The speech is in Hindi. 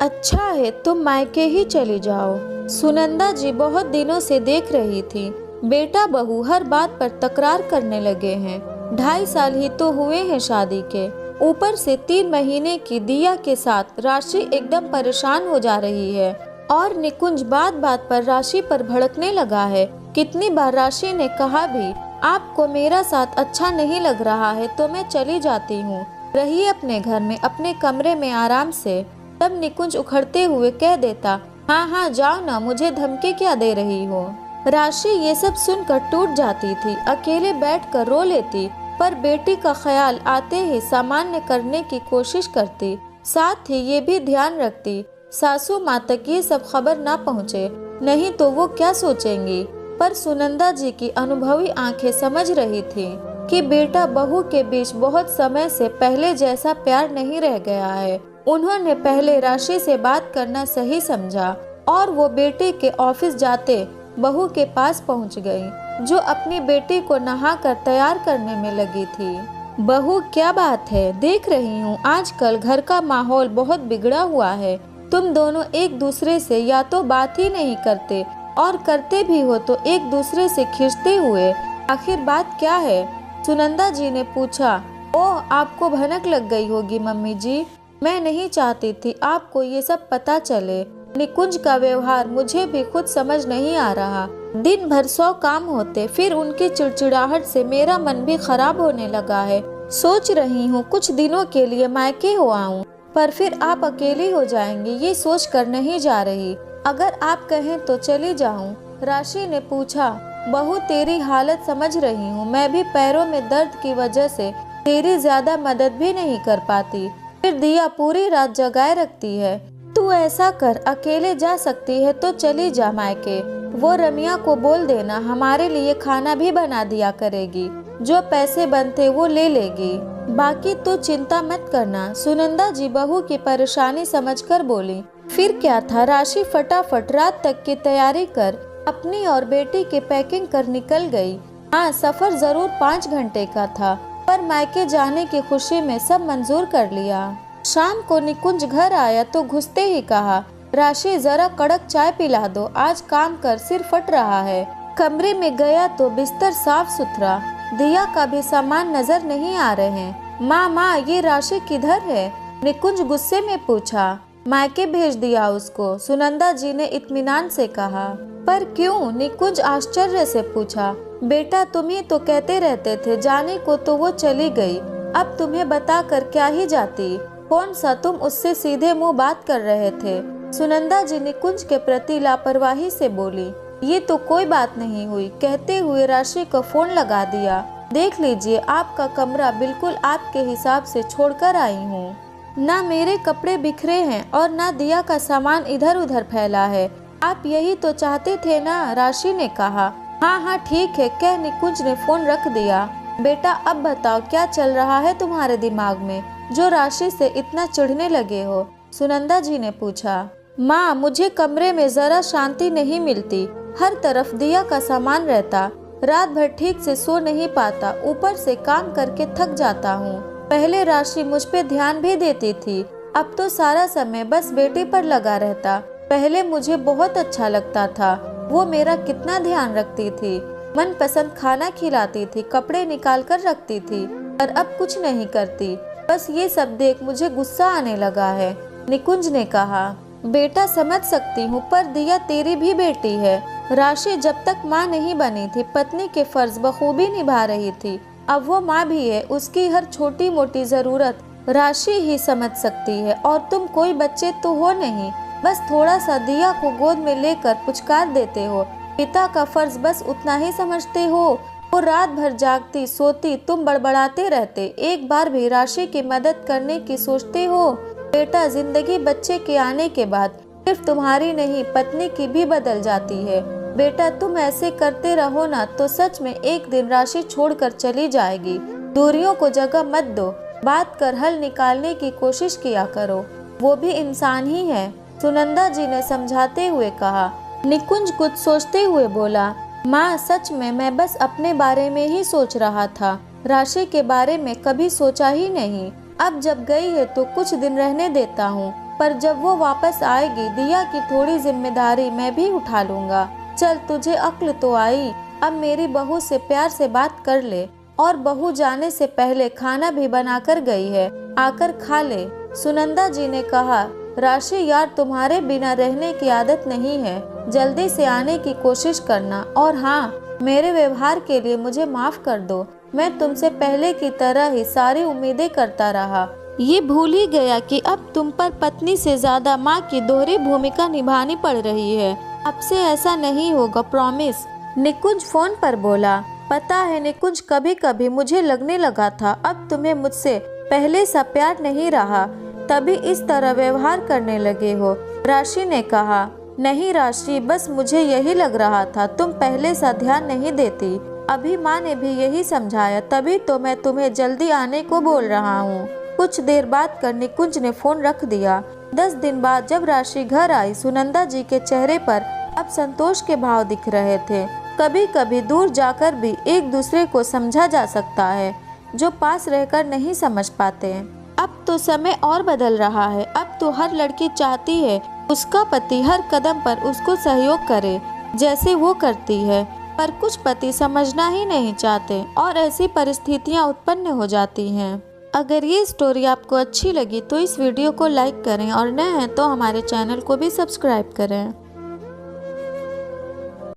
अच्छा है तुम मायके ही चली जाओ। सुनंदा जी बहुत दिनों से देख रही थी, बेटा बहू हर बात पर तकरार करने लगे हैं। 2.5 साल ही तो हुए हैं शादी के, ऊपर से 3 महीने की दिया के साथ राशि एकदम परेशान हो जा रही है। और निकुंज बात बात पर राशि पर भड़कने लगा है। कितनी बार राशि ने कहा भी, आपको मेरा साथ अच्छा नहीं लग रहा है तो मैं चली जाती हूँ, रहिए अपने घर में अपने कमरे में आराम से। तब निकुंज उखड़ते हुए कह देता, हाँ हाँ जाओ ना, मुझे धमकी क्या दे रही हो। राशि ये सब सुनकर टूट जाती थी, अकेले बैठकर रो लेती, पर बेटी का ख्याल आते ही सामान्य करने की कोशिश करती। साथ ही ये भी ध्यान रखती सासू माँ तक ये सब खबर ना पहुँचे, नहीं तो वो क्या सोचेंगी। पर सुनंदा जी की अनुभवी आंखें समझ रही थी कि बेटा बहू के बीच बहुत समय से पहले जैसा प्यार नहीं रह गया है। उन्होंने पहले राशि से बात करना सही समझा और वो बेटे के ऑफिस जाते बहू के पास पहुंच गई, जो अपनी बेटी को नहाकर तैयार करने में लगी थी। बहू क्या बात है, देख रही हूँ आजकल घर का माहौल बहुत बिगड़ा हुआ है। तुम दोनों एक दूसरे से या तो बात ही नहीं करते, और करते भी हो तो एक दूसरे से खींचते हुए। आखिर बात क्या है? सुनंदा जी ने पूछा। ओह, आपको भनक लग गई होगी मम्मी जी, मैं नहीं चाहती थी आपको ये सब पता चले। निकुंज का व्यवहार मुझे भी खुद समझ नहीं आ रहा। दिन भर 100 काम होते, फिर उनकी चिड़चिड़ाहट से मेरा मन भी खराब होने लगा है। सोच रही हूँ कुछ दिनों के लिए मायके हो आऊं, पर फिर आप अकेली हो जाएंगी, ये सोच कर नहीं जा रही। अगर आप कहें तो चली जाऊं। राशि ने पूछा। बहू तेरी हालत समझ रही हूँ, मैं भी पैरों में दर्द की वजह से तेरी ज्यादा मदद भी नहीं कर पाती, फिर दिया पूरी रात जगाए रखती है। तू ऐसा कर, अकेले जा सकती है तो चली जा मायके। वो रमिया को बोल देना हमारे लिए खाना भी बना दिया करेगी, जो पैसे बनते वो ले लेगी, बाकी तो चिंता मत करना। सुनंदा जी बहू की परेशानी समझकर बोली। फिर क्या था, राशि फटाफट रात तक की तैयारी कर अपनी और बेटी की पैकिंग कर निकल गई। हाँ, सफर जरूर 5 घंटे का था, पर मायके जाने की खुशी में सब मंजूर कर लिया। शाम को निकुंज घर आया तो घुसते ही कहा, राशि जरा कड़क चाय पिला दो, आज काम कर सिर फट रहा है। कमरे में गया तो बिस्तर साफ सुथरा, दिया का भी सामान नजर नहीं आ रहे हैं। माँ ये राशि किधर है? निकुंज गुस्से में पूछा। मायके भेज दिया उसको, सुनंदा जी ने इत्मीनान से कहा। पर क्यों? निकुंज आश्चर्य से पूछा। बेटा तुम ही तो कहते रहते थे जाने को, तो वो चली गई, अब तुम्हें बता कर क्या ही जाती। कौन सा तुम उससे सीधे मुंह बात कर रहे थे? सुनंदा जी निकुंज के प्रति लापरवाही से बोली। ये तो कोई बात नहीं हुई, कहते हुए राशि को फोन लगा दिया। देख लीजिए आपका कमरा बिल्कुल आपके हिसाब से छोड़कर आई हूँ। ना मेरे कपड़े बिखरे हैं और ना दिया का सामान इधर उधर फैला है। आप यही तो चाहते थे ना? राशि ने कहा। हाँ ठीक है, कह निकुंज ने फोन रख दिया। बेटा अब बताओ क्या चल रहा है तुम्हारे दिमाग में, जो राशि से इतना चिढ़ने लगे हो? सुनंदा जी ने पूछा। माँ, मुझे कमरे में जरा शांति नहीं मिलती, हर तरफ दिया का सामान रहता, रात भर ठीक से सो नहीं पाता, ऊपर से काम करके थक जाता हूँ। पहले राशि मुझ पे ध्यान भी देती थी, अब तो सारा समय बस बेटे पर लगा रहता। पहले मुझे बहुत अच्छा लगता था, वो मेरा कितना ध्यान रखती थी, मनपसंद खाना खिलाती थी, कपड़े निकाल कर रखती थी, पर अब कुछ नहीं करती। बस ये सब देख मुझे गुस्सा आने लगा है। निकुंज ने कहा। बेटा समझ सकती हूँ, पर दिया तेरी भी बेटी है। राशि जब तक माँ नहीं बनी थी पत्नी के फर्ज बखूबी निभा रही थी, अब वो माँ भी है, उसकी हर छोटी मोटी जरूरत राशि ही समझ सकती है। और तुम कोई बच्चे तो हो नहीं, बस थोड़ा सा दिया को गोद में लेकर पुचकार देते हो, पिता का फर्ज बस उतना ही समझते हो। वो रात भर जागती सोती, तुम बड़बड़ाते रहते, एक बार भी राशि की मदद करने की सोचते हो? बेटा जिंदगी बच्चे के आने के बाद सिर्फ तुम्हारी नहीं पत्नी की भी बदल जाती है। बेटा तुम ऐसे करते रहो ना तो सच में एक दिन राशि छोड़कर चली जाएगी। दूरियों को जगह मत दो, बात कर हल निकालने की कोशिश किया करो, वो भी इंसान ही है। सुनंदा जी ने समझाते हुए कहा। निकुंज कुछ सोचते हुए बोला। माँ, सच में मैं बस अपने बारे में ही सोच रहा था, राशि के बारे में कभी सोचा ही नहीं। अब जब गई है तो कुछ दिन रहने देता हूँ, पर जब वो वापस आएगी दिया की थोड़ी जिम्मेदारी मैं भी उठा लूंगा। चल तुझे अक्ल तो आई, अब मेरी बहू से प्यार से बात कर ले। और बहू जाने से पहले खाना भी बनाकर गई है, आकर खा ले। सुनंदा जी ने कहा, राशि यार तुम्हारे बिना रहने की आदत नहीं है, जल्दी से आने की कोशिश करना। और हाँ, मेरे व्यवहार के लिए मुझे माफ कर दो, मैं तुमसे पहले की तरह ही सारी उम्मीदें करता रहा। ये भूल ही गया कि अब तुम पर पत्नी से ज्यादा माँ की दोहरी भूमिका निभानी पड़ रही है। अब से ऐसा नहीं होगा, प्रॉमिस। निकुंज फोन पर बोला, पता है निकुंज, कभी कभी मुझे लगने लगा था अब तुम्हें मुझसे पहले सा प्यार नहीं रहा, तभी इस तरह व्यवहार करने लगे हो। राशि ने कहा, नहीं राशि, बस मुझे यही लग रहा था, तुम पहले सा ध्यान नहीं देती। अभी माँ ने भी यही समझाया, तभी तो मैं तुम्हें जल्दी आने को बोल रहा हूँ। कुछ देर बात कर निकुंज ने फोन रख दिया। 10 दिन बाद जब राशि घर आई, सुनंदा जी के चेहरे पर अब संतोष के भाव दिख रहे थे। कभी कभी दूर जाकर भी एक दूसरे को समझा जा सकता है, जो पास रहकर नहीं समझ पाते। अब तो समय और बदल रहा है। अब तो हर लड़की चाहती है उसका पति हर कदम पर उसको सहयोग करे, जैसे वो करती है। पर कुछ पति समझना ही नहीं चाहते और ऐसी परिस्थितियां उत्पन्न हो जाती हैं। अगर ये स्टोरी आपको अच्छी लगी तो इस वीडियो को लाइक करें और नए हैं तो हमारे चैनल को भी सब्सक्राइब करें।